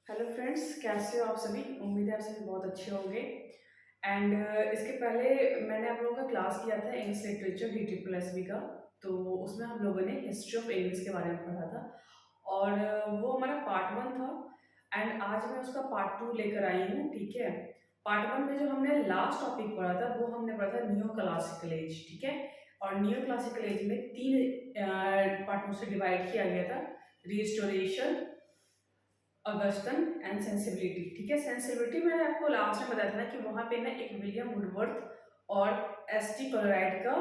Hello friends, कैसे हो आप सभी। उम्मीद है आप सभी बहुत अच्छे होंगे। एंड इसके पहले मैंने आप लोगों का क्लास किया था इंग्लिश लिटरेचर DSSB का। तो उसमें हम लोगों ने हिस्ट्री ऑफ इंग्लिश के बारे में पढ़ा था और वो हमारा पार्ट 1 था। एंड आज मैं उसका पार्ट 2 लेकर आई हूँ। ठीक है, पार्ट 1 में जो हमने लास्ट टॉपिक पढ़ा था वो हमने पढ़ा था न्यू क्लासिकल एज। ठीक है, और न्यू क्लासिकल एज में 3 पार्टों से डिवाइड किया गया था: रिस्टोरेशन, अगस्टन एंड सेंसिबिलिटी। ठीक है, सेंसिबिलिटी मैंने आपको लास्ट में बताया था ना कि वहाँ पे ना एक विलियम वुडवर्थ और ST कोलराइड का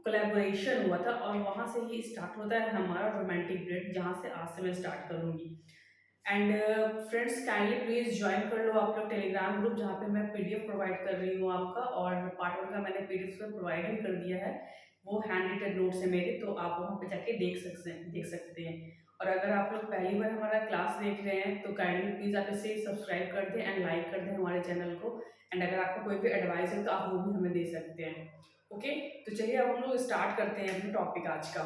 कोलैबोरेशन हुआ था और वहाँ से ही स्टार्ट होता है हमारा रोमांटिक पीरियड, जहाँ से आज से मैं स्टार्ट करूँगी। And friends, kindly please join कर लो आप लोग टेलीग्राम ग्रुप, जहाँ पे मैं PDF प्रोवाइड कर रही हूँ आपका, और पार्ट 1 का मैंने PDF उसमें प्रोवाइड भी कर दिया है। वो हैंड रिटन नोट्स है मेरे, तो आप वहाँ पे जाके देख सकते हैं। और अगर आप लोग पहली बार हमारा क्लास देख रहे हैं तो काइंडली प्लीज आप इसे सब्सक्राइब कर दें एंड लाइक कर दें हमारे चैनल को। एंड अगर आपको कोई भी एडवाइस है तो आप वो भी हमें दे सकते हैं। ओके, तो चलिए अब हम लोग स्टार्ट करते हैं अपना टॉपिक आज का।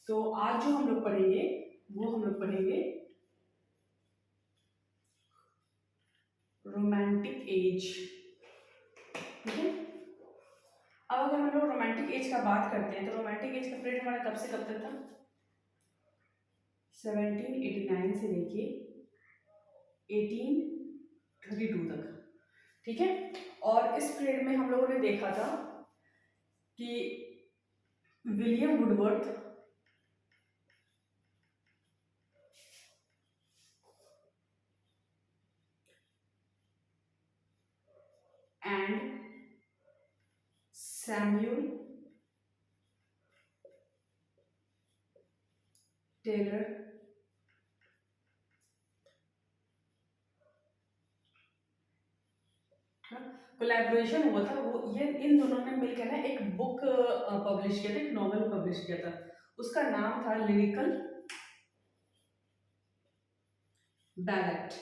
तो आज जो हम लोग पढ़ेंगे वो हम लोग पढ़ेंगे रोमांटिक एज। ठीक है, अब अगर हम लोग रोमांटिक एज का बात करते हैं तो रोमांटिक एज का पीरियड हमारा कब से कब तक था? 1789 से लेके 1832 तक। ठीक है, और इस पीरियड में हम लोगों ने देखा था कि William Wordsworth and Samuel Taylor collaboration हुआ था। वो ये इन दोनों ने मिलकर ना एक बुक पब्लिश किया था, एक नॉवेल पब्लिश किया था। उसका नाम था लिरिकल बैलेट।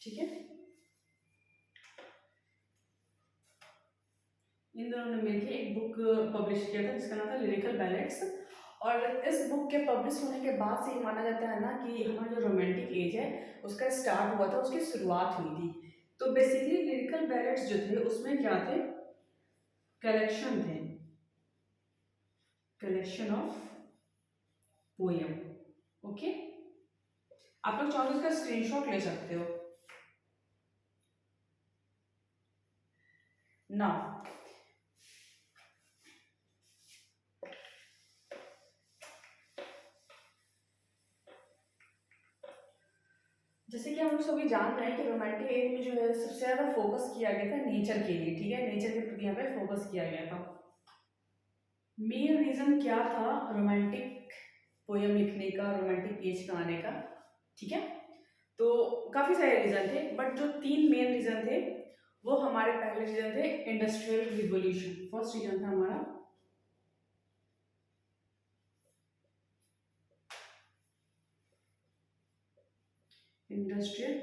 ठीक है, इन दोनों ने मिलकर एक बुक पब्लिश किया था जिसका नाम था लिरिकल बैलेट्स। और इस बुक के पब्लिश होने के बाद से ये माना जाता है ना कि हमारा जो रोमांटिक एज है उसका स्टार्ट हुआ था, उसकी शुरुआत हुई थी। तो बेसिकली लिरिकल बैलेट्स जो थे उसमें क्या थे? कलेक्शन थे, कलेक्शन ऑफ पोयम। ओके, आप लोग चाहो तो इसका स्क्रीनशॉट ले सकते हो। नाउ जैसे कि हम लोग सभी जान रहे हैं कि रोमांटिक एज में जो है सबसे ज्यादा फोकस किया गया था नेचर के लिए। ठीक है, नेचर के प्रति यहाँ पे फोकस किया गया था। मेन रीजन क्या था रोमांटिक पोयम लिखने का, रोमांटिक एज का आने का? ठीक है, तो काफी सारे रीजन थे, बट जो 3 मेन रीजन थे वो हमारे पहले रीजन थे इंडस्ट्रियल रिवोल्यूशन। फर्स्ट रीजन था हमारा इंडस्ट्रियल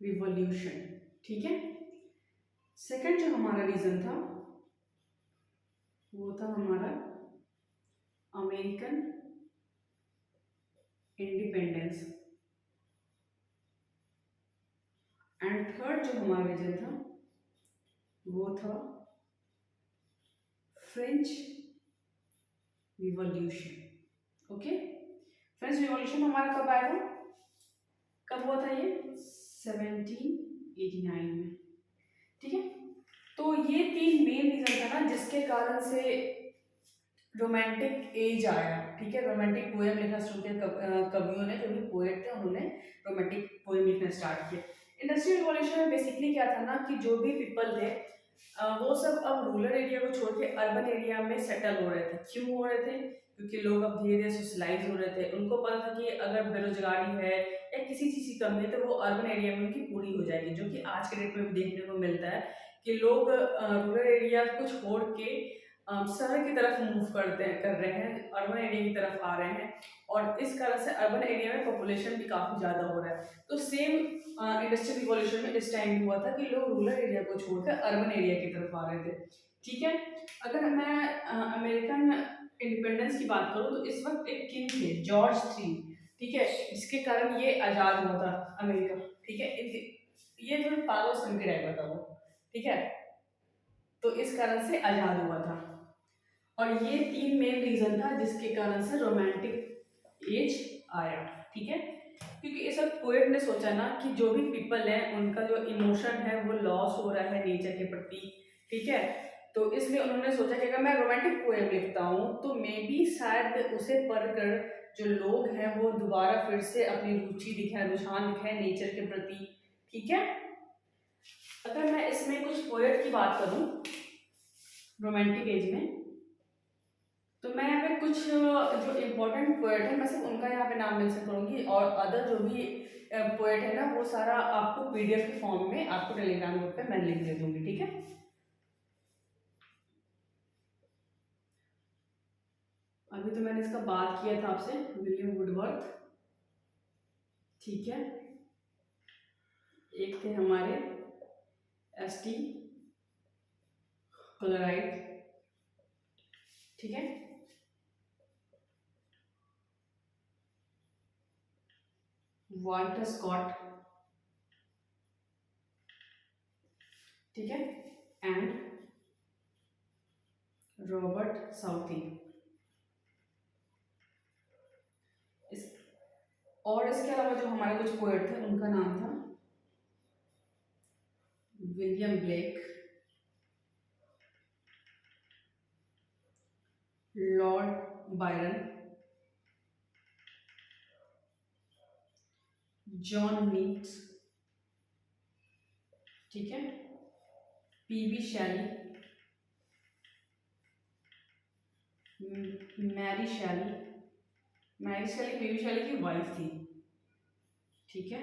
रिवोल्यूशन। ठीक है, सेकंड जो हमारा रीजन था वो था हमारा अमेरिकन इंडिपेंडेंस। एंड थर्ड जो हमारा रीजन था वो था French revolution. Okay, French revolution हमारा कब आया था, कब हुआ था ये? 1789 में। ठीक है, तो ये 3 मेन रीजन था ना जिसके कारण से रोमांटिक एज आया। ठीक है, रोमांटिक पोएम लिखना शुरू किया कवियों ने, जो भी पोएट थे उन्होंने रोमांटिक पोएम लिखना स्टार्ट किया। इंडस्ट्रियल रिवॉल्यूशन में बेसिकली क्या था ना कि जो भी पीपल थे वो सब अब रूरल एरिया को छोड़ के अर्बन एरिया में सेटल हो रहे थे। क्यों हो रहे थे? क्योंकि लोग अब धीरे धीरे सोशलाइज हो रहे थे। उनको पता था कि अगर बेरोजगारी है या किसी चीज़ की कमी है तो वो अर्बन एरिया में उनकी पूरी हो जाएगी, जो कि आज के डेट में भी देखने को मिलता है कि लोग रूरल एरिया को छोड़ के शहर की तरफ मूव कर रहे हैं, अर्बन एरिया की तरफ आ रहे हैं। और इस कारण से अर्बन एरिया में पॉपुलेशन भी काफ़ी ज़्यादा हो रहा है। तो सेम इंडस्ट्रियल रिवॉल्यूशन में इस टाइम हुआ था कि लोग रूरल एरिया को छोड़कर अर्बन एरिया की तरफ आ रहे थे। ठीक है, अगर मैं अमेरिकन इंडिपेंडेंस की बात करूँ तो इस वक्त एक किंग थे जॉर्ज थ्री, ठीक है, जिसके कारण ये आज़ाद हुआ था अमेरिका, ठीक है। ये थोड़े पागल सन के टाइप था वो, ठीक है, तो इस कारण से आज़ाद हुआ था। और ये 3 मेन रीजन था जिसके कारण से रोमांटिक एज आया, ठीक है। क्योंकि इस वक्त पोएट ने सोचा ना कि जो भी पीपल है उनका जो इमोशन है वो लॉस हो रहा है नेचर के प्रति, ठीक है। तो इसलिए उन्होंने सोचा कि अगर मैं रोमांटिक पोएम लिखता हूँ तो मे बी शायद उसे पढ़कर जो लोग हैं वो दोबारा फिर से अपनी रुचि दिखाएं, रुझान दिखाएं नेचर के प्रति, ठीक है। अगर मैं इसमें कुछ पोएट की बात करूँ रोमांटिक एज में, तो मैं यहाँ पे कुछ जो इम्पोर्टेंट पोएट है मैं सिर्फ उनका यहाँ पे नाम मेंशन करूँगी, और अदर जो भी पोएट है ना वो सारा आपको पीडीएफ के फॉर्म में आपको टेलीग्राम ग्रुप पे मैं लिंक दे दूंगी, ठीक है। अभी तो मैंने इसका बात किया था आपसे, विलियम वुडवर्थ, ठीक है। एक थे हमारे एसटी कोलराइट, ठीक है। वाल्टर स्कॉट, ठीक है, एंड रॉबर्ट साउथी। इस और इसके अलावा जो हमारे कुछ पोएट थे उनका नाम था William Blake, Lord Byron, John meets, ठीक है, पीबी शैली, मैरी शैली। मैरी शैली पीबी शैली की वाइफ थी, ठीक है।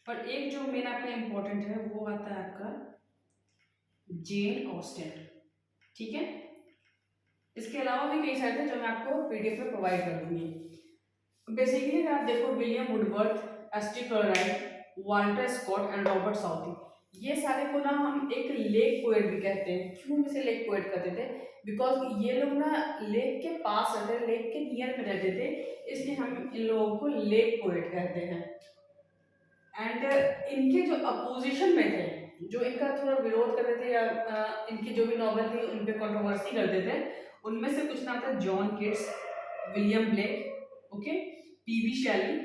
और एक जो मेन आपका इम्पोर्टेंट है वो आता है आपका जेन ऑस्टिन, ठीक है। इसके अलावा भी कई सारे थे जो मैं आपको पीडीएफ में प्रोवाइड कर दूंगी। बेसिकली आप देखो William Wordsworth, S T Coleridge, Walter Scott and Robert Southey, ये सारे को ना हम एक लेक पोएट भी कहते हैं। क्यों इसे लेक पोएट कहते थे? बिकॉज ये लोग ना लेक के पास रहते थे, लेक के नियर में रहते थे, इसलिए हम इन लोगों को लेक पोएट कहते हैं। एंड इनके जो अपोजिशन में थे, जो इनका थोड़ा विरोध करते थे या इनकी जो भी नॉवल थी उन पे कंट्रोवर्सी करते थे, उनमें से कुछ नाम था John Keats, William Blake, okay, P B Shelley,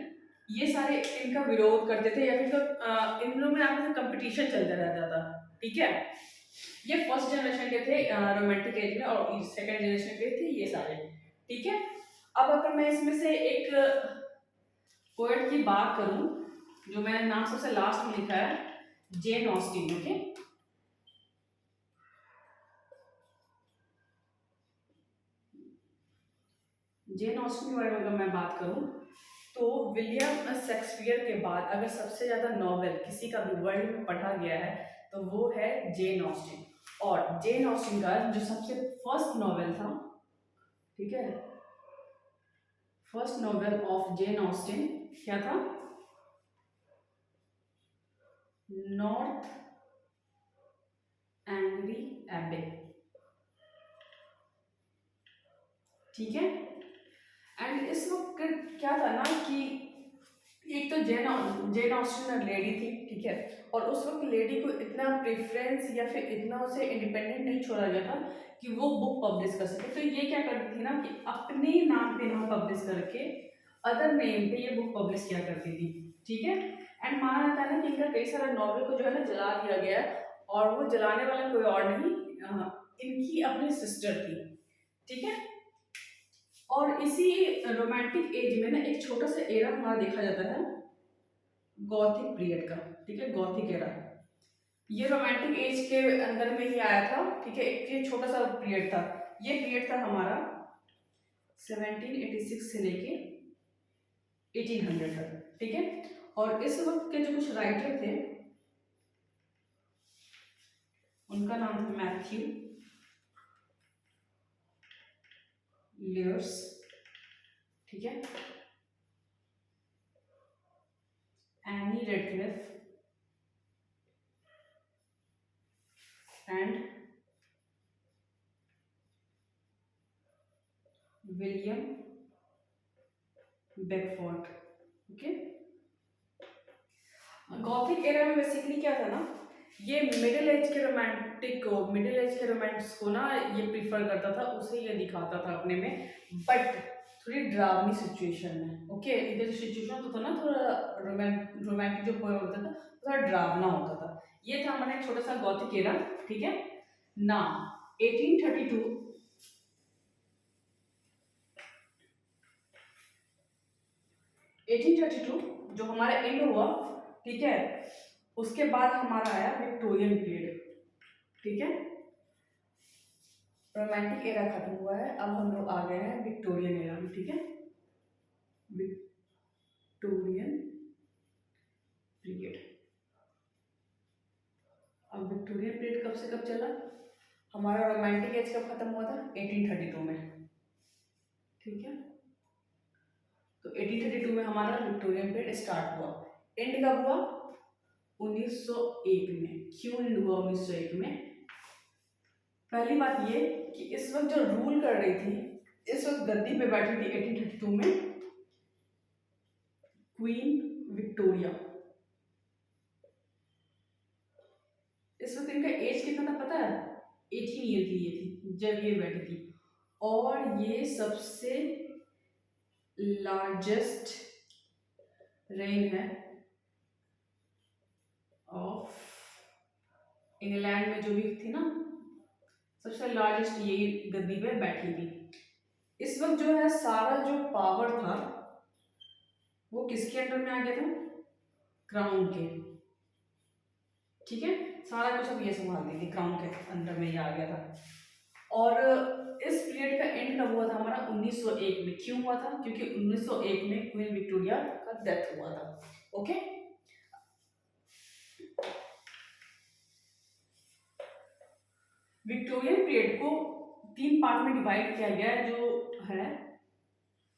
ये सारे इनका विरोध करते थे या फिर इन लोगों में आपस में कंपटीशन चलता रहता था, ठीक है। ये फर्स्ट जनरेशन के थे रोमांटिक एज में, और सेकंड जनरेशन के थे ये सारे, ठीक है। अब अगर मैं इसमें से एक पोएट की बात करूं जो मैंने नाम सबसे लास्ट में लिखा है, Jane Austen, okay. Jane Austen के बारे में अगर मैं बात करूं तो विलियम शेक्सपियर के बाद अगर सबसे ज्यादा नॉवेल किसी का भी वर्ल्ड में पढ़ा गया है तो वो है जेन ऑस्टिन। और जेन ऑस्टिन का जो सबसे फर्स्ट नॉवेल था, ठीक है, first novel of Jane Austen क्या था? नॉर्थ एंग्री एबे, ठीक है। एंड इस वक्त क्या था ना कि एक तो जेन ऑस्टिन लेडी थी, ठीक है, और उस वक्त लेडी को इतना प्रेफरेंस या फिर इतना उसे इंडिपेंडेंट नहीं छोड़ा गया था कि वो बुक पब्लिश कर सके। तो ये क्या करती थी ना कि अपने नाम पे नाम पब्लिश करके अदर नेम पे ये बुक पब्लिश किया करती थी, ठीक है। एंड माना जाता है ना कि इनका कई सारा नॉवल को जो है ना जला दिया गया है, और वो जलाने वाला कोई और नहीं इनकी अपनी सिस्टर थी, ठीक है। और इसी रोमांटिक एज में ना एक छोटा सा एरा हमारा देखा जाता है गॉथिक पीरियड का, ठीक है, गॉथिक एरा। ये रोमांटिक एज के अंदर में ही आया था, ठीक है, एक ये छोटा सा पीरियड था। ये पीरियड था हमारा 1786 से लेके 1800 तक, ठीक है। और इस वक्त के जो कुछ राइटर थे उनका नाम था मैथ्यू लियर्स, ठीक है, Annie Radcliffe and William Beckford. Okay, Gothic era में बेसिकली क्या था ना, ये मिडिल एज के रोमांटिक्स को ना ये प्रीफर करता था, उसे ये दिखाता था अपने में, बट थोड़ी ड्रावनी सिचुएशन में। ओके, इधर जो सिचुएशन होता था ना, थोड़ा रोमांटिक जो पोएम होता था थोड़ा ड्रावना होता था। ये था हमारा एक छोटा सा गॉथिक एरा। ठीक है ना, 1832 1832 जो हमारा एंड हुआ, ठीक है, उसके बाद हमारा आया विक्टोरियन पीरियड। ठीक है, रोमांटिक एरा खत्म हुआ है, अब हम लोग आ गए हैं विक्टोरियन एरा में। ठीक है, विक्टोरियन पीरियड। अब विक्टोरियन पीरियड कब से कब चला, हमारा रोमांटिक एज कब खत्म हुआ था, 1832 में। ठीक है, तो 1832 में हमारा विक्टोरियन पीरियड स्टार्ट हुआ। एंड कब हुआ, 1901 में। क्यों एंड हुआ 1901 में? पहली बात ये कि इस वक्त जो रूल कर रही थी, इस वक्त गद्दी पे बैठी थी 1832 में क्वीन विक्टोरिया। इस वक्त इनका एज कितना था पता है, 18 ईयर की ये थी जब ये बैठी थी, और ये सबसे लार्जेस्ट रेन है ऑफ इंग्लैंड में, जो भी थी ना सबसे लार्जेस्ट ये गद्दी पे बैठी थी। इस वक्त जो है सारा जो पावर था वो किसके अंडर में आ गया था, क्राउन के। ठीक है, सारा कुछ अब ये संभालती थी, क्राउन के अंडर में ये आ गया था। और इस पीरियड का एंड कब हुआ था हमारा, 1901 में। क्यों हुआ था, क्योंकि 1901 में क्वीन विक्टोरिया का डेथ हुआ था। ओके, विक्टोरियन पीरियड को 3 पार्ट में डिवाइड किया गया है, जो है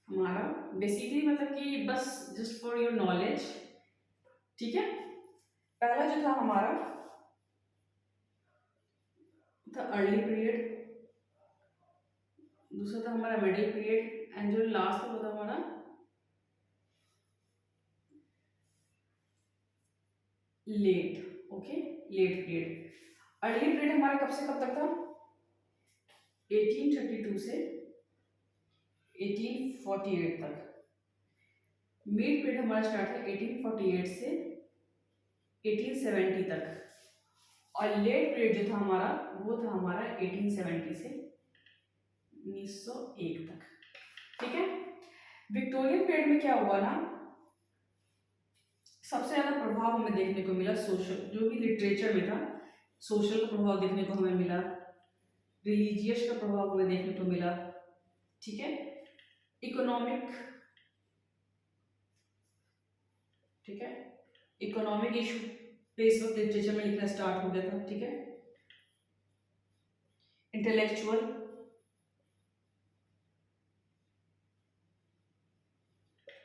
हमारा बेसिकली, मतलब कि बस जस्ट फॉर योर नॉलेज। ठीक है, पहला जो था हमारा था अर्ली पीरियड, दूसरा था हमारा मिडिल पीरियड, एंड जो लास्ट था वो था हमारा late. Okay, late period. Early period हमारा कब से कब तक था, 1832 से 1848 तक। मिड पीरियड हमारा स्टार्ट था 1848 से 1870 तक, और लेट पीरियड जो था हमारा वो था हमारा 1870 से 1901 तक। ठीक है, विक्टोरियन पीरियड में क्या हुआ ना, सबसे ज्यादा प्रभाव हमें देखने को मिला सोशल, जो भी लिटरेचर में था, सोशल का प्रभाव देखने को हमें मिला, रिलीजियस का प्रभाव हमें देखने को मिला। ठीक है, इकोनॉमिक, ठीक है, इकोनॉमिक इशू पे इस वक्त लिटरेचर में लिखना स्टार्ट हो गया था। ठीक है, इंटेलेक्चुअल,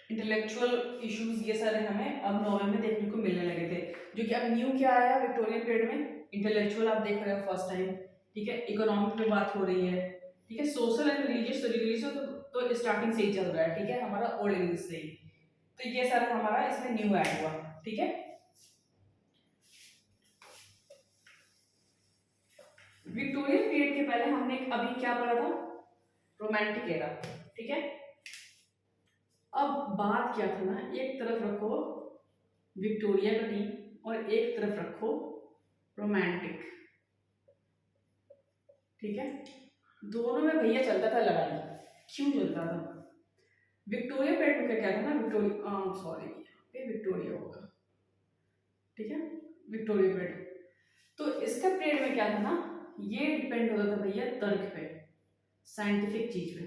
इंटेलेक्चुअल इश्यूज, ये सारे हमें अब नॉवेल में देखने को मिलने लगे थे। जो कि अब न्यू क्या आया विक्टोरियन पीरियड में, इंटेलेक्चुअल आप देख रहे हो फर्स्ट टाइम। ठीक है, इकोनॉमिक पे बात हो रही है। ठीक है, सोशल एंड रिलीजियस तो स्टार्टिंग से ही चल रहा है। ठीक है, हमारा ओल्ड इंग्लिश से ही, तो ये सारा हमारा इसमें न्यू ऐड हुआ। ठीक है, विक्टोरियन पीरियड के पहले हमने अभी क्या पढ़ा था, रोमांटिक एरा। ठीक है, अब बात क्या था ना, एक तरफ रखो विक्टोरिया का टीम और एक तरफ रखो रोमांटिक। ठीक है, दोनों में भैया चलता था लड़ाई। क्यों चलता था, विक्टोरिया पीरियड में क्या था ना, विक्टोरिया होगा। ठीक है, विक्टोरिया पीरियड, तो इसका पीरियड में क्या था ना, ये डिपेंड होता था भैया तर्क पे, साइंटिफिक चीज पे,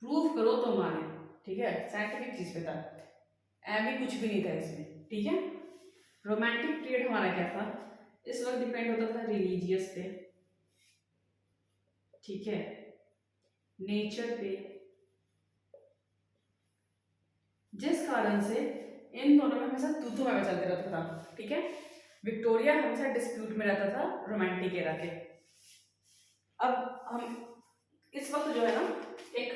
प्रूफ करो तो माने। ठीक है, साइंटिफिक चीज पे था, एवी कुछ भी नहीं था इसमें। ठीक है, रोमांटिक पीरियड हमारा क्या था, इस वक्त डिपेंड होता था रिलीजियस पे, ठीक है, नेचर पे, जिस कारण से इन दोनों में हमेशा तू में चलते रहता था। ठीक है, विक्टोरिया हमेशा डिस्प्यूट में रहता था रोमांटिक एरा के। अब हम इस वक्त जो है ना एक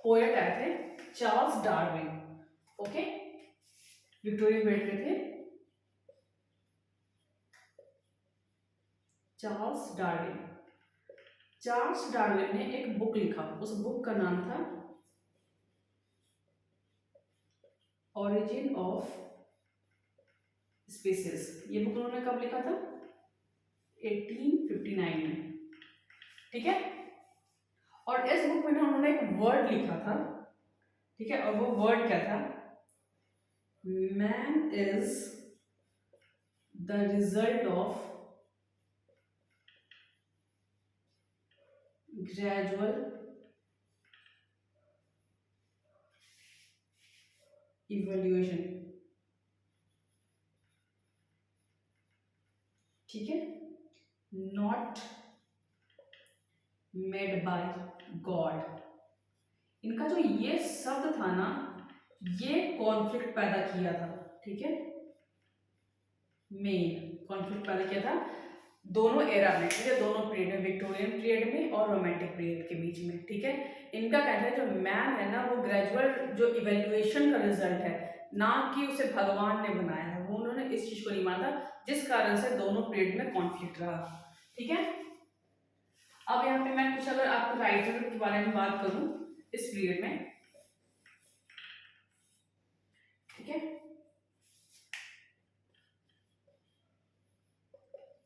पोएट आए थे Charles Darwin, okay, Victoria period के थे चार्ल्स डार्विन। चार्ल्स डार्विन ने एक बुक लिखा, उस बुक का नाम था ओरिजिन ऑफ स्पीसीज। ये बुक उन्होंने कब लिखा था? 1859 में, ठीक है। और इस बुक में ना उन्होंने एक वर्ड लिखा था, ठीक है, और वो वर्ड क्या था? Man is the result of gradual evolution, ठीक है, नॉट मेड बाय गॉड। इनका जो ये शब्द था ना, ये कॉन्फ्लिक्ट पैदा किया था, ठीक है, मेन कॉन्फ्लिक्ट पैदा किया था दोनों एरा में, ठीक है, दोनों पीरियड में, विक्टोरियन पीरियड में और रोमांटिक पीरियड के बीच में, ठीक है। इनका कहना है जो मैन है ना वो ग्रेजुअल जो इवेल्युएशन का रिजल्ट है, ना कि उसे भगवान ने बनाया है, वो उन्होंने इस चीज को नहीं माना, जिस कारण से दोनों पीरियड में कॉन्फ्लिक्ट रहा, ठीक है। अब यहाँ पे मैं कुछ अगर आपको राइटर के बारे में बात करूं इस पीरियड में, ठीक है,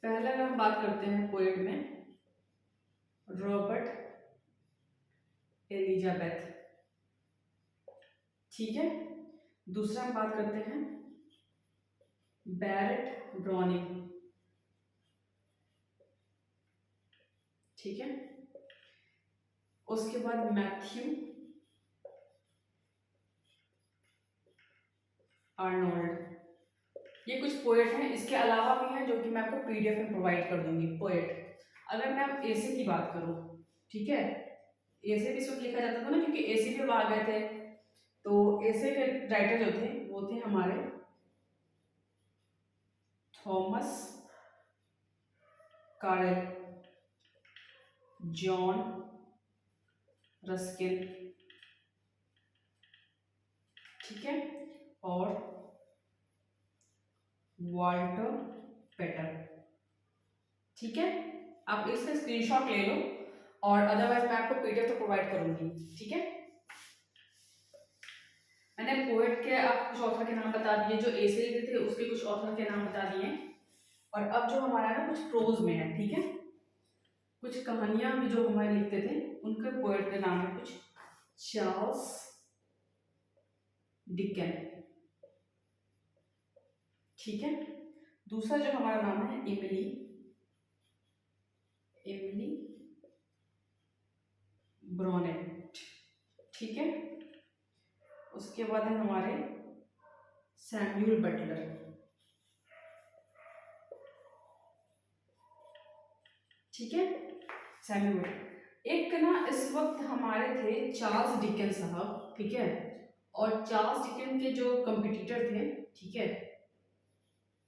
पहले अगर हम बात करते हैं पोएट में, रॉबर्ट एलिजाबेथ, ठीक है। दूसरा हम बात करते हैं बैरेट ब्राउनिंग, ठीक है। उसके बाद मैथ्यू आर्नोल्ड। ये कुछ पोएट हैं, इसके अलावा भी हैं जो कि मैं आपको पीडीएफ में प्रोवाइड कर दूंगी पोएट। अगर मैं अब एसे की बात करूं, ठीक है, एसे भी इस वक्त लिखा जाता था ना क्योंकि एसे भी आ गए थे, तो एसे के राइटर जो थे वो थे हमारे थॉमस कार्ल, जॉन रस्किन, ठीक है, और वाल्टर पेटर, ठीक है। आप इसका स्क्रीनशॉट ले लो और अदरवाइज मैं आपको पीडीएफ तो प्रोवाइड करूंगी, ठीक है। मैंने पोएट के आप कुछ ऑथर के नाम बता दिए, जो एसे लिखे थे उसके कुछ ऑथर के नाम बता दिए, और अब जो हमारा ना कुछ प्रोज में है, ठीक है, कुछ कहानियां भी जो हमारे लिखते थे उनके पोएट के नाम है कुछ। चार्ल्स डिकन, ठीक है। दूसरा जो हमारा नाम है इमली, इमली ब्रोनेट, ठीक है। उसके बाद है हमारे सैमुअल बटलर, ठीक है, सैमुअल। एक ना इस वक्त हमारे थे चार्ल्स डिकन साहब, ठीक है, और चार्ल्स डिकन के जो कंपटीटर थे, ठीक है,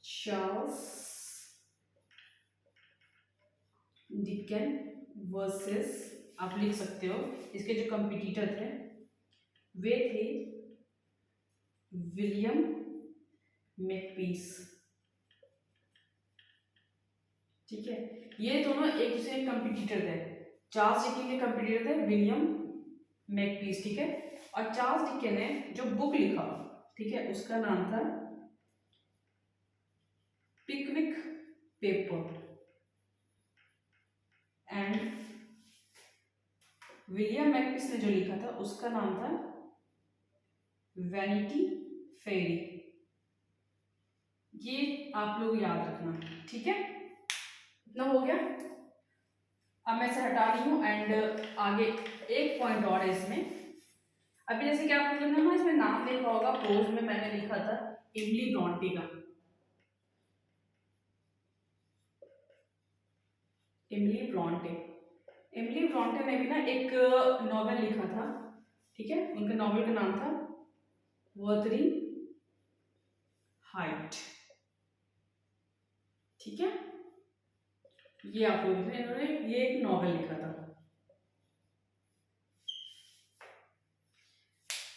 चार्ल्स डिकन वर्सेस, आप लिख सकते हो, इसके जो कंपटीटर थे वे थे विलियम मैकपीस, ठीक है। ये दोनों एक दूसरे के कंपटीटर थे, चार्ल्स डिकन के कंपटीटर थे विलियम मैकपीस, ठीक है। और चार्ल्स डिकन ने जो बुक लिखा, ठीक है, उसका नाम था पिकविक पेपर, एंड विलियम मैकपीस ने जो लिखा था उसका नाम था वैनिटी फेरी। ये आप लोग याद रखना, ठीक है। इतना हो गया। अब मैं इसे हटा रही हूँ एंड आगे एक पॉइंट और है इसमें। अभी जैसे कि आप लोगों ने ना इसमें नाम देखा होगा, प्रोज में मैंने लिखा था इमली ब्रॉन्टे का, इमली ब्रॉन्टे। इमली ब्रॉन्टे ने भी ना एक नॉवेल लिखा था, ठीक है, उनके नॉवेल का नाम था वर्थरिंग हाइट, ठीक है। ये आप लोग देख रहे हैं, इन्होंने ये एक नॉवेल लिखा था।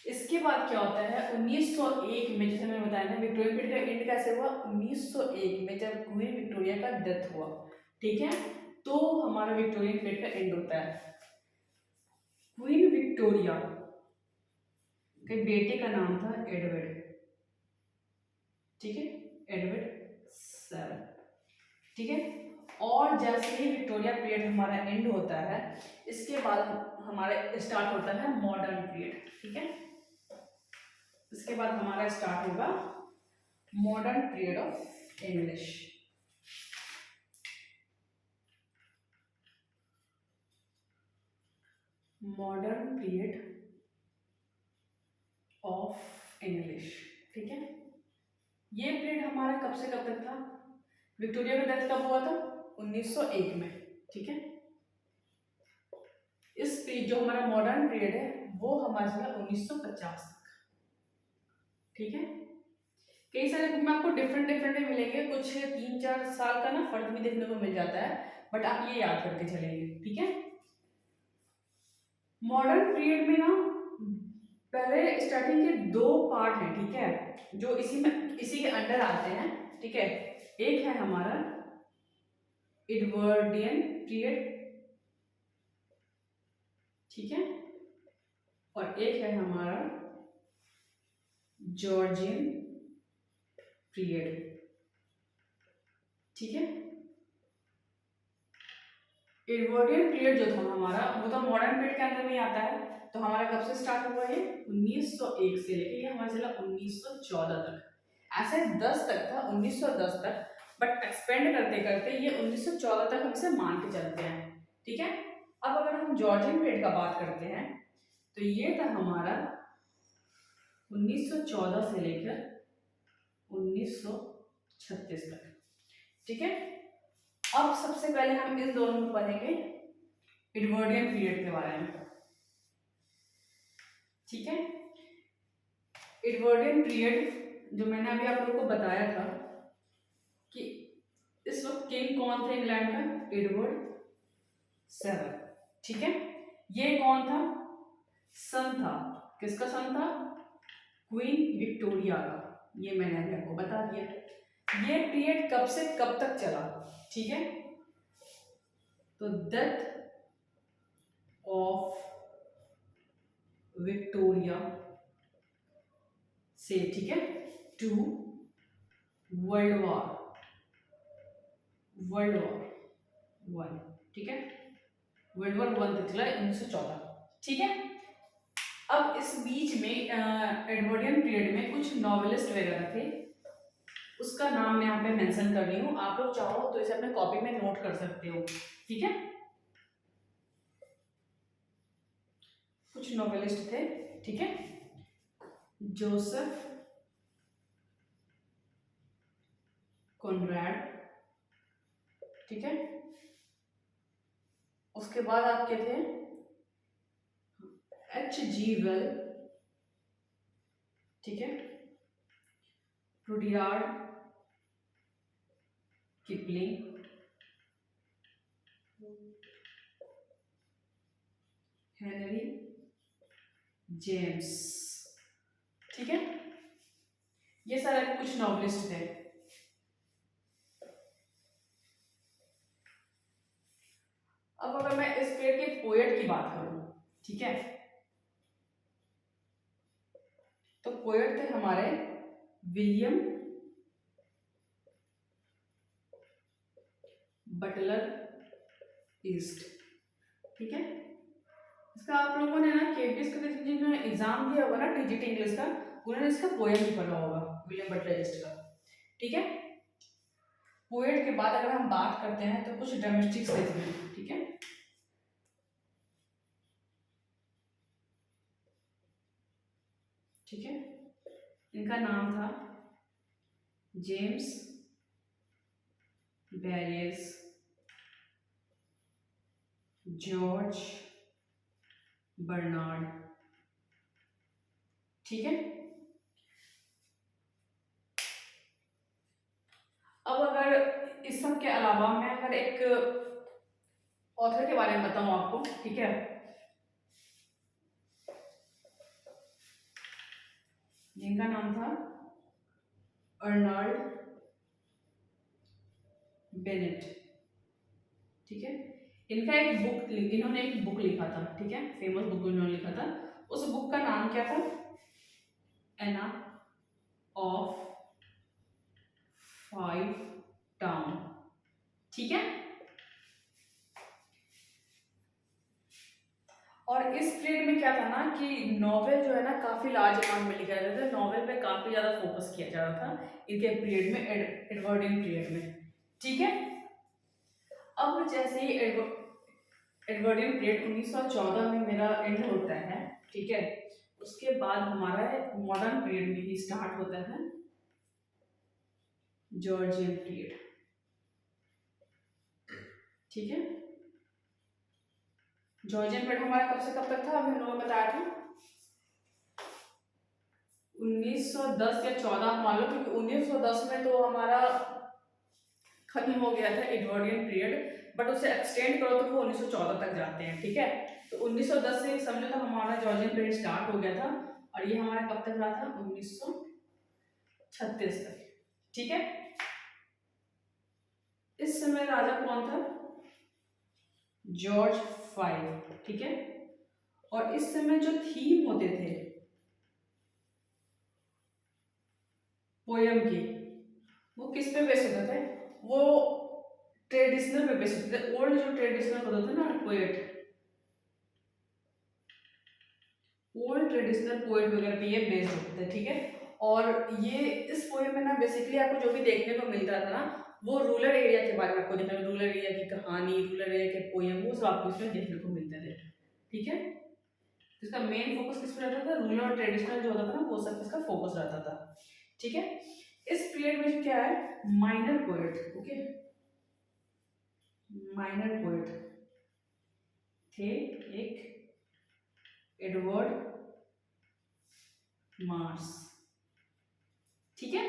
इसके बाद क्या होता है 1901 में, जैसे मैंने बताया ना विक्टोरिया पीरियड का एंड कैसे हुआ, 1901 में जब क्वीन विक्टोरिया का डेथ हुआ, ठीक है, तो हमारा विक्टोरियन पीरियड का एंड होता है। क्वीन विक्टोरिया के बेटे का नाम था एडवर्ड, ठीक है, एडवर्ड 7, ठीक है। और जैसे ही विक्टोरिया पीरियड हमारा एंड होता है, इसके बाद हमारा स्टार्ट होता है मॉडर्न पीरियड, ठीक है। इसके बाद हमारा स्टार्ट होगा modern period of English. Modern period of English, ठीक है। ये पीरियड हमारा कब से कब तक था, विक्टोरिया का डेथ कब हुआ था 1901 में, ठीक है। इस पीरियड जो हमारा मॉडर्न पीरियड है वो हमारा चला 1950 तक, ठीक है। कई सारे बुक में आपको डिफरेंट डिफरेंट में मिलेंगे, कुछ 3-4 साल का ना फर्क भी देखने को मिल जाता है, बट आप ये याद करके चलेंगे, ठीक है। मॉडर्न पीरियड में ना पहले स्टार्टिंग के 2 पार्ट हैं, ठीक है, जो इसी के अंडर आते हैं, ठीक है। एक है हमारा एडवर्डियन पीरियड, ठीक है, और एक है हमारा जॉर्जियन पीरियड, ठीक है। एडवर्डियन पीरियड जो था हमारा वो तो मॉडर्न पीरियड के अंदर में ही आता है, तो हमारा कब से स्टार्ट हुआ ये 1901 से लेके ये हमारा चला 1914 तक, ऐसे 10 तक था 1910 तक, बट एक्सपेंड करते करते ये 1914 तक हम इसे मान के चलते हैं, ठीक है। अब अगर हम जॉर्जियन पीरियड का बात करते हैं तो ये था हमारा 1914 से लेकर 1936 तक, ठीक है। अब सबसे पहले हम इन दोनों में पढ़ेंगे एडवर्डियन पीरियड के बारे में, ठीक है। एडवर्डियन पीरियड जो मैंने अभी आप लोगों को बताया था कि इस वक्त किंग कौन थे इंग्लैंड का, एडवर्ड 7, ठीक है। ये कौन था, सन था, किसका सन था, क्वीन विक्टोरिया का, ये मैंने अभी आपको बता दिया। ये पीरियड कब से कब तक चला, ठीक है, तो डेथ ऑफ विक्टोरिया से, ठीक है, टू वर्ल्ड वॉर 1, ठीक है, वर्ल्ड वॉर 1 तक चला 1914, ठीक है। अब इस बीच में एडवर्डियन पीरियड में कुछ नॉवेलिस्ट वगैरह थे, उसका नाम मैं यहाँ पे मेंशन कर रही हूँ, आप लोग चाहो तो इसे अपने कॉपी में नोट कर सकते हो, ठीक है। कुछ नॉवेलिस्ट थे, ठीक है, जोसेफ कॉनराड, ठीक है। उसके बाद आपके थे H.G. वेल, ठीक है, रुडयार्ड किपलिंग, हेनरी जेम्स, ठीक है। ये सारे कुछ नॉवेलिस्ट थे। अब अगर मैं इस पीरियड के पोएट की बात करूं, ठीक है, तो पोएट थे हमारे विलियम बटलर ईस्ट, ठीक है। इसका आप लोगों ने ना केबीएस का जिन्होंने एग्जाम दिया होगा ना टीजीटी इंग्लिश का, उन्होंने इसका पोएम भी पढ़ा होगा विलियम बटलर ईस्ट का, ठीक है। पोएट के बाद अगर हम बात करते हैं तो कुछ डोमेस्टिक स्टेट्समैन, ठीक है, ठीक है। इनका नाम था जेम्स बैरियस, जॉर्ज बर्नार्ड, ठीक है। अब अगर इस सब के अलावा मैं अगर एक ऑथर के बारे में बताऊं आपको, ठीक है, जिनका नाम था अर्नल्ड बेनेट, ठीक है। इन्होंने एक बुक लिखा था, ठीक है, फेमस बुक इन्होंने लिखा था। उस बुक का नाम क्या था? एना ऑफ 5 टाउन, ठीक है। और इस पीरियड में क्या था ना कि नॉवेल जो है ना काफी लार्ज अमाउंट में लिखा जाता था, नॉवेल पे काफी ज्यादा फोकस किया जा रहा था इनके पीरियड में, एडवर्डियन पीरियड में, ठीक है। अब जैसे ही एडवर्डियन पीरियड 1914 में मेरा एंड होता है, ठीक है, उसके बाद हमारा मॉडर्न पीरियड में ही स्टार्ट होता है जॉर्जियन पीरियड, ठीक है। जॉर्जियन पीरियड हमारा कब से कब तक था? अभी हम लोगों ने बताया था 1910 या 14 मान लो, क्योंकि 1910 में तो हमारा खत्म हो गया था एडवर्डियन पीरियड, बट उसे एक्सटेंड करो तो वो 1914 तक जाते हैं, ठीक है। तो 1910 से समझो तो हमारा जॉर्जियन पीरियड स्टार्ट हो गया था, और ये हमारा कब तक रहा था? 1936 तक, ठीक है। इस समय राजा कौन था? जॉर्ज 5, ठीक है। और इस समय जो थीम होते थे पोयम के, वो किस पे बेस होते थे? वो ट्रेडिशनल पे बेस होते थे, ओल्ड जो ट्रेडिशनल होता था ना पोएट, ओल्ड ट्रेडिशनल पोएट वगैरह पे ये बेस्ड होते थे, ठीक है। और ये इस पोएम में ना बेसिकली आपको जो भी देखने को मिलता था ना, वो रूरल एरिया के बारे में आपको देखने को, रूरल एरिया की कहानी, रूरल एरिया के पोएम, वो सब आपको इसमें देखने को मिलते थे, ठीक है। इसका मेन फोकस किस पे रहता था? रूरल और ट्रेडिशनल जो होता था ना, वो सब इसका फोकस रहता था, ठीक है। इस पीरियड में जो क्या है, minor poet, okay, minor poet थे एक एडवर्ड मार्स, ठीक है।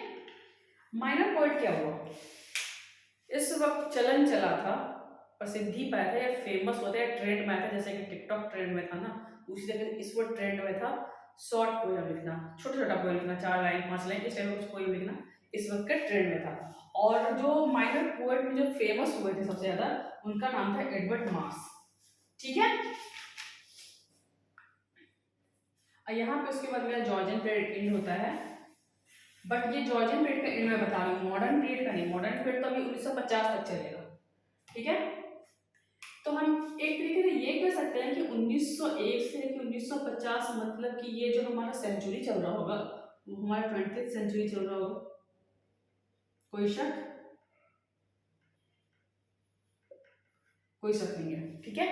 माइनर पोएट क्या हुआ? इस वक्त चलन चला था, प्रसिद्धि पाया था, या फेमस होता है, ट्रेंड में आया था, जैसे कि टिकटॉक ट्रेंड में था ना, उसी तरह इस वक्त ट्रेंड में था शॉर्ट पोएम लिखना, छोटा छोटा पोएम लिखना, 4 लाइन 5 लाइन इस टाइप का कुछ पोएम लिखना इस वक्त के ट्रेंड में था। और जो माइनर पोएट में जो फेमस हुए थे सबसे ज्यादा, उनका नाम था एडवर्ड मार्स, ठीक है। और यहाँ पे उसके बाद मेरा जॉर्जियन पीरियड एंड होता है, बट ये जॉर्जियन पीरियड का एंड मैं बता रही हूँ, मॉडर्न पीरियड का नहीं। मॉडर्न पीरियड तो अभी 1950 तक चलेगा, ठीक है। तो हम एक तरीके से ये कह सकते हैं कि 1901 से लेकर 1950, मतलब कि ये जो हमारा सेंचुरी चल रहा होगा, वो हमारा 20th सेंचुरी चल रहा होगा, कोई शक? कोई शक नहीं है, ठीक है।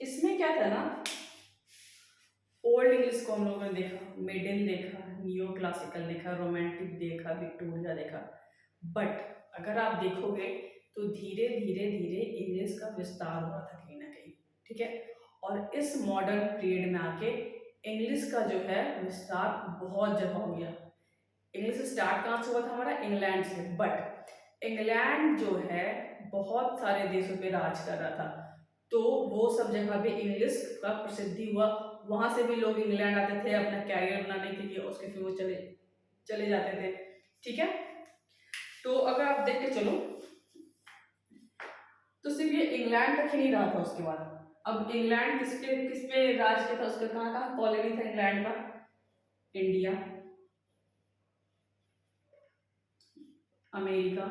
इसमें क्या था ना, ओल्ड इंग्लिश को हम लोगों ने देखा, मिडिल देखा, नियो क्लासिकल देखा, रोमांटिक देखा, विक्टोरिया देखा, बट अगर आप देखोगे तो धीरे धीरे धीरे इंग्लिश का विस्तार हुआ था कहीं ना कहीं, ठीक है। और इस मॉडर्न पीरियड में आके इंग्लिश का जो है विस्तार बहुत जगह हो गया। इंग्लिश स्टार्ट कहाँ से हुआ था? हमारा इंग्लैंड से, बट इंग्लैंड जो है बहुत सारे देशों पे राज कर रहा था, तो वो सब जगह पे इंग्लिश का प्रसिद्धि हुआ, वहां से भी लोग इंग्लैंड आते थे अपना कैरियर बनाने के लिए, उसके फिर वो चले चले जाते थे, ठीक है। तो अगर आप देख के चलो तो सिर्फ ये इंग्लैंड तक ही नहीं रहा था, उसके बाद अब इंग्लैंड किस पे राज किया था, उसका कहाँ कहाँ कॉलोनी था इंग्लैंड का? इंडिया, अमेरिका,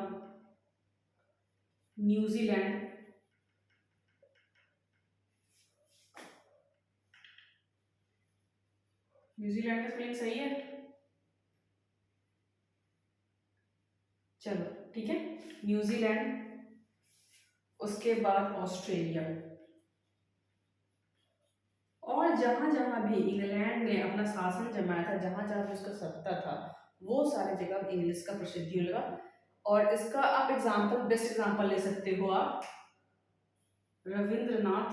न्यूजीलैंड, न्यूजीलैंड का स्पेलिंग सही है? चलो ठीक है, न्यूजीलैंड, उसके बाद ऑस्ट्रेलिया, और जहां जहां भी इंग्लैंड ने अपना शासन जमाया था, जहां जहां भी उसका सत्ता था, वो सारे जगह इंग्लिश का प्रसिद्धि लगा। और इसका आप एग्जाम्पल, बेस्ट एग्जाम्पल ले सकते हो आप रविंद्रनाथ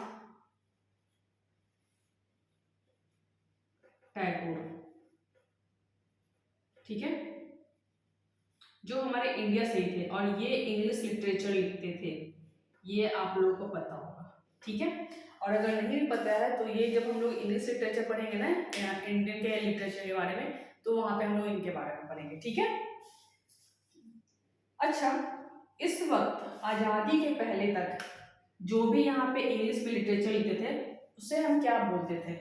टैगोर, ठीक है। जो हमारे इंडिया से ही थे और ये इंग्लिश लिटरेचर लिखते थे, ये आप लोगों को पता होगा, ठीक है। और अगर नहीं भी पता है तो ये जब हम लोग इंग्लिश लिटरेचर पढ़ेंगे ना, इंडियन के लिटरेचर के बारे में, तो वहाँ पे हम लोग इनके बारे में पढ़ेंगे, ठीक है। अच्छा, इस वक्त आज़ादी के पहले तक जो भी यहाँ पे इंग्लिश में लिटरेचर लिखते थे उसे हम क्या बोलते थे?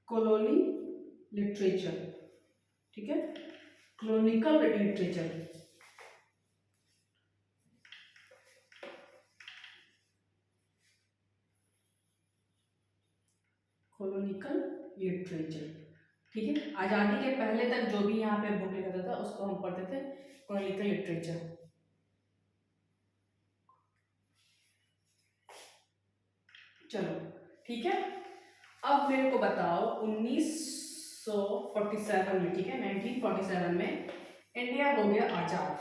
कॉलोनी लिटरेचर, ठीक है, क्रोनिकल लिटरेचर। कॉलोनिकल लिटरेचर, ठीक है। आज़ादी के पहले तक जो भी यहाँ पे बुक लिखा था उसको हम पढ़ते थे कॉलोनिकल लिटरेचर। चलो ठीक है, अब मेरे को बताओ 1947 में, ठीक है, 1947 में इंडिया हो गया आजाद।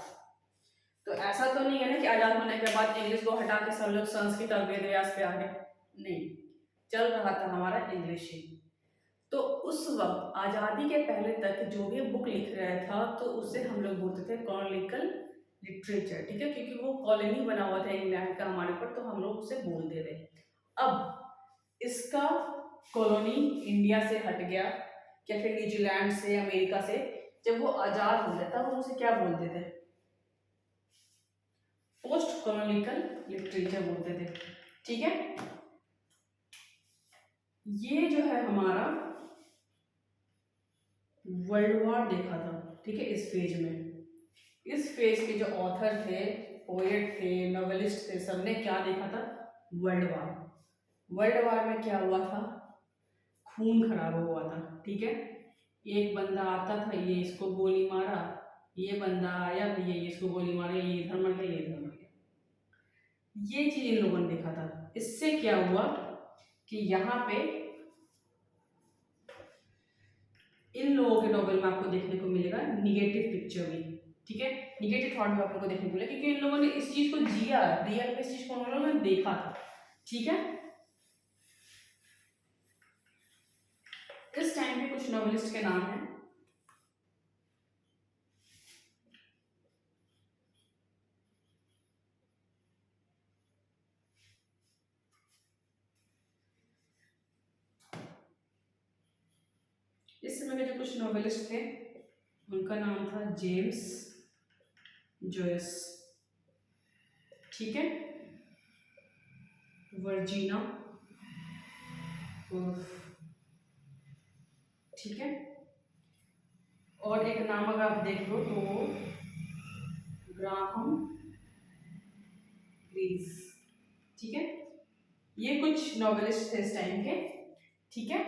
तो ऐसा तो नहीं है ना कि आजाद होने के बाद इंग्लिश को हटा के सब लोग संस्कृत और वेद व्यास पे आ गए, नहीं, चल रहा था हमारा इंग्लिश ही। तो उस वक्त आज़ादी के पहले तक जो भी बुक लिख रहा था तो उसे हम लोग बोलते थे कॉलोनिकल लिटरेचर, ठीक है, क्योंकि वो कॉलोनी बना हुआ था इंग्लैंड का हमारे ऊपर, तो हम लोग उसे बोलते थे। अब इसका कॉलोनी इंडिया से हट गया या फिर न्यूजीलैंड से, अमेरिका से, जब वो आज़ाद हो गया तब हम उसे क्या बोलते थे? पोस्ट कॉलोनिकल लिटरेचर बोलते थे, ठीक है। ये जो है हमारा वर्ल्ड वॉर देखा था, ठीक है, इस फेज में। इस फेज के जो ऑथर थे, पोएट थे, नॉवेलिस्ट थे, सबने क्या देखा था? World war. वर्ल्ड वॉर में क्या हुआ था? खून खराब हुआ था, ठीक है। एक बंदा आता था, ये इसको गोली मारा, ये बंदा आया, भैया ये इसको गोली मारा, ये इधर मर गया, ये इधर मर गया। ये चीज इन लोगों ने देखा था। इससे क्या हुआ कि यहाँ पे इन लोगों के नॉवेल में आपको देखने को मिलेगा निगेटिव पिक्चर भी, ठीक है, निगेटिव थॉट भी आप लोगों को देखने को मिलेगा, क्योंकि इन लोगों ने इस चीज को जिया, रियल में इस चीज को उन्होंने देखा था, ठीक है। इस टाइम पे कुछ नॉवेलिस्ट के नाम हैं। इस समय के जो कुछ नॉवेलिस्ट थे उनका नाम था जेम्स जॉयस, ठीक है, वर्जीना वुल्फ, ठीक है, और एक नाम अगर आप देख लो तो ग्राहम ग्रीन्स, ठीक है। ये कुछ नॉवेलिस्ट थे इस टाइम के, ठीक है।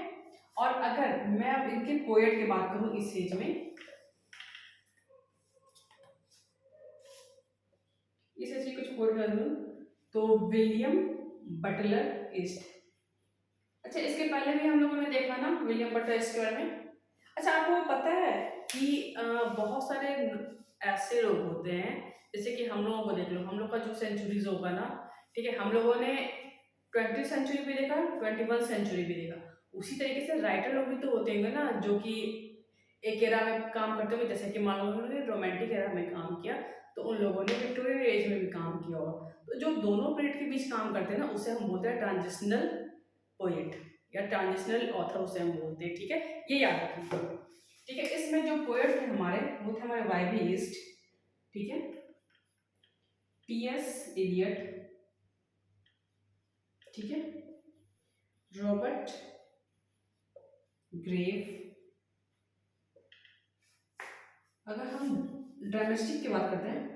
और अगर मैं अब इनके पोएट की बात करूं इस एज में, इस एज के कुछ पोएट कर दूं तो विलियम बटलर ईस्ट। अच्छा, इसके पहले भी हम लोगों ने देखा ना विलियम बटलर ईस्ट के बारे में। अच्छा, आपको पता है कि बहुत सारे ऐसे लोग होते हैं, जैसे कि हम लोगों को देख लो, हम लोग का जो सेंचुरीज होगा ना, ठीक है, हम लोगों ने 20th सेंचुरी भी देखा, 21st सेंचुरी भी देखा। उसी तरीके से राइटर लोग भी तो होते होंगे ना जो कि एक एरा में काम करते होंगे, जैसे कि मान लो उन्होंने रोमांटिक एरा में काम किया तो उन लोगों ने विक्टोरियन एज में भी काम किया होगा। तो जो दोनों पीरियड के बीच काम करते हैं ना उसे हम बोलते हैं ट्रांजिशनल पोएट या ट्रांजिशनल ऑथर उसे हम बोलते हैं, ठीक है, ये याद रखिए, ठीक है। इसमें जो पोएट थे हमारे वो थे हमारे वाई ईस्ट, ठीक है, टी.एस. इलियट, ठीक है, रॉबर्ट ग्रेव। अगर हम ड्रामेटिस्ट की बात करते हैं,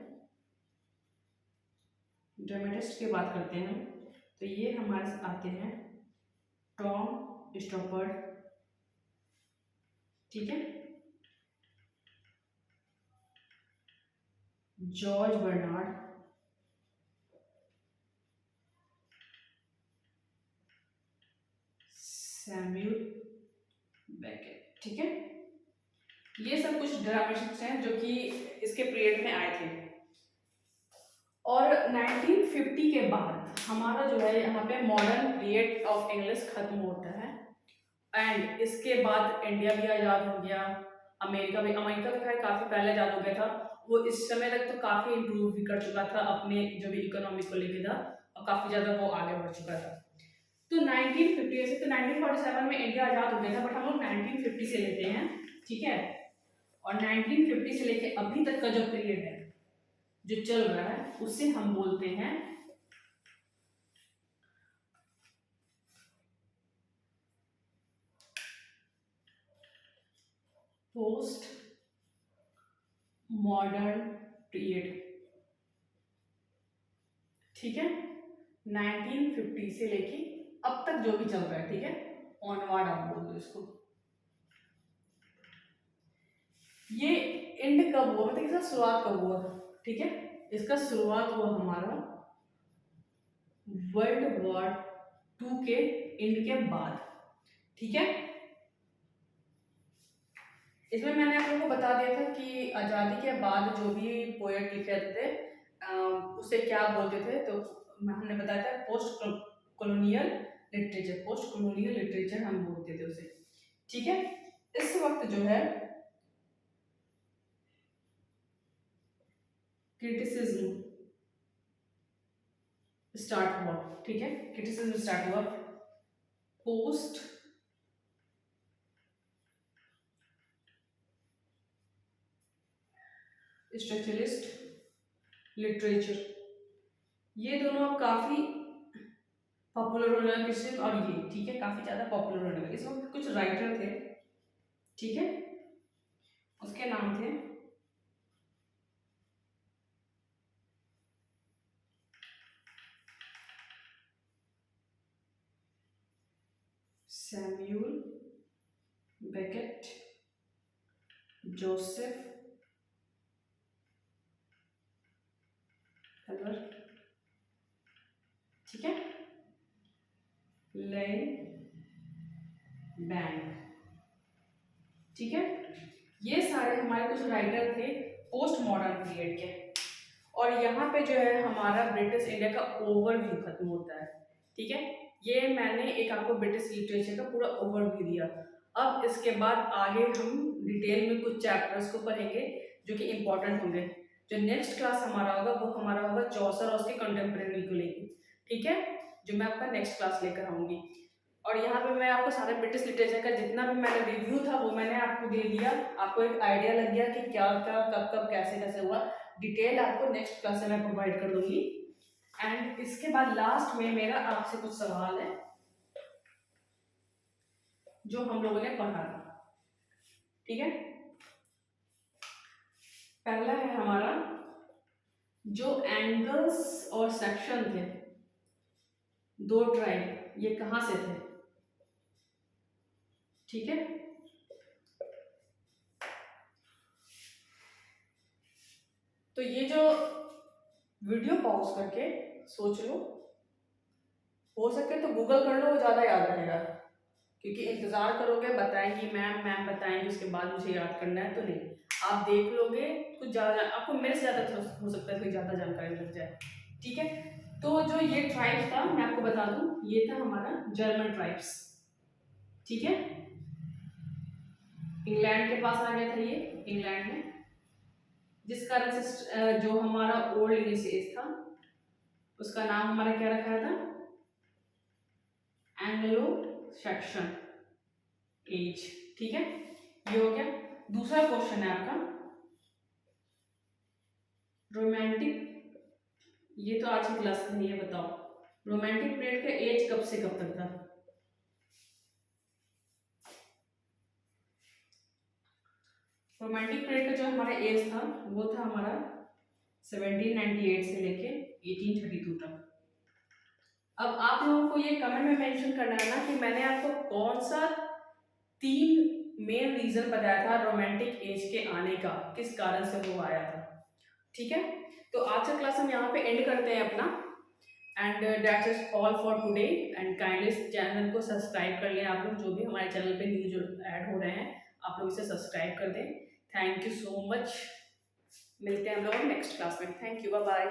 ड्रामेटिस्ट की बात करते हैं तो ये हमारे साथ आते हैं टॉम स्टॉपर्ड, ठीक है, जॉर्ज बर्नार्ड, सैम्यूल बेकेट, ठीक है। ये सब कुछ ड्रामेटिस्ट हैं जो कि इसके पीरियड में आए थे। और 1950 के बाद हमारा जो है यहाँ पे मॉडर्न पीरियड ऑफ इंग्लिश खत्म होता है। एंड इसके बाद इंडिया भी आज़ाद हो गया, अमेरिका तो खैर काफ़ी पहले आज़ाद हो गया था। वो इस समय तक तो काफ़ी इम्प्रूव भी कर चुका था अपने जो भी इकोनॉमी को लेके था, और काफ़ी ज़्यादा वो आगे बढ़ चुका था। तो 1950 ऐसे तो 1947 में इंडिया आज़ाद हो गया था, बट हम लोग 1950 से लेते हैं, ठीक है। और 1950 से लेके अभी तक का जो पीरियड है जो चल रहा है उसे हम बोलते हैं पोस्ट मॉडर्न पीरियड, ठीक है। 1950 से लेके अब तक जो भी चल रहा है, ठीक है, ऑनवर्ड आप बोल दो इसको। ये एंड कब हुआ, मतलब इसका शुरुआत कब हुआ, ठीक है। इसका शुरुआत हुआ हमारा वर्ल्ड वॉर 2 के एंड के बाद, ठीक है। इसमें मैंने आप लोगों को बता दिया था कि आज़ादी के बाद जो भी पोएट लिखे थे उसे क्या बोलते थे, तो हमने बताया था post colonial literature, post colonial literature हम बोलते थे उसे, ठीक है। इस वक्त जो है क्रिटिसिज्म स्टार्ट हुआ, ठीक है, क्रिटिसिज्म स्टार्ट हुआ। पोस्ट स्ट्रक्चरलिस्ट लिटरेचर, ये दोनों अब काफी पॉपुलर होने लगे, क्रिश्चियन और ये, ठीक है, काफी ज्यादा पॉपुलर होने लगे। इस वक्त कुछ राइटर थे, ठीक है, उसके नाम थे सैम्यूल बेकेट, जोसेफ हेलर, ठीक है, लेन बैंक, ठीक है। ये सारे हमारे कुछ राइटर थे पोस्ट मॉडर्न पीरियड के। और यहाँ पे जो है हमारा ब्रिटिश इंडिया का ओवरव्यू खत्म होता है, ठीक है। ये मैंने एक आपको ब्रिटिश लिटरेचर का पूरा ओवरव्यू दिया। अब इसके बाद आगे हम डिटेल में कुछ चैप्टर्स को पढ़ेंगे जो कि इम्पोर्टेंट होंगे। जो नेक्स्ट क्लास हमारा होगा वो हमारा होगा चौसर और उसके कंटेम्प्रेरी को लेकर, ठीक है, जो मैं आपका नेक्स्ट क्लास लेकर आऊँगी। और यहाँ पे मैं आपको सारे ब्रिटिश लिटरेचर का जितना भी मैंने रिव्यू था वो मैंने आपको दे दिया, आपको एक आइडिया लग गया कि क्या क्या कब कब कैसे कैसे हुआ। डिटेल आपको नेक्स्ट क्लास से मैं प्रोवाइड कर दूंगी। एंड इसके बाद लास्ट में मेरा आपसे कुछ सवाल है जो हम लोगों ने पढ़ा था, ठीक है। पहला है हमारा जो एंगल्स और सेक्शन थे, दो ट्राइब, ये कहां से थे, ठीक है। तो ये जो वीडियो पॉज करके सोच लो, हो सके तो गूगल कर लो, वो ज़्यादा याद रहेगा, क्योंकि इंतज़ार करोगे बताएंगी मैम, मैम बताएंगी, उसके बाद मुझे याद करना है, तो नहीं, आप देख लोगे कुछ ज़्यादा, आपको मेरे से ज़्यादा हो सकता है कोई ज़्यादा जानकारी लग जाए, ठीक है। तो जो ये ट्राइब्स था मैं आपको बता दूं, ये था हमारा जर्मन ट्राइब्स, ठीक है। इंग्लैंड के पास आ गया था ये, इंग्लैंड में, जिस कारण से जो हमारा ओल्ड इंग्लिश एज था उसका नाम हमारा क्या रखा था, एंग्लो सेक्शन एज, ठीक है। ये हो गया। दूसरा क्वेश्चन है आपका रोमांटिक, ये तो आज की क्लास में, ये बताओ रोमांटिक पीरियड का एज कब से कब तक था। रोमांटिक पीरियड का जो हमारा एज था वो था हमारा 1798 से लेके 1832 तक। अब आप लोगों को ये कमेंट में मेंशन करना है ना कि मैंने आपको कौन सा 3 मेन रीजन बताया था रोमांटिक एज के आने का, किस कारण से वो आया था, ठीक है। तो आज का क्लास हम यहाँ पे एंड करते हैं अपना, and that's is all for today. And kindly channel को सब्सक्राइब कर लें आप लोग, जो भी हमारे चैनल पे न्यू जो ऐड हो रहे हैं आप लोग इसे सब्सक्राइब कर दें। थैंक यू सो मच, मिलते हैं हम लोग नेक्स्ट क्लास में। Thank you, bye bye.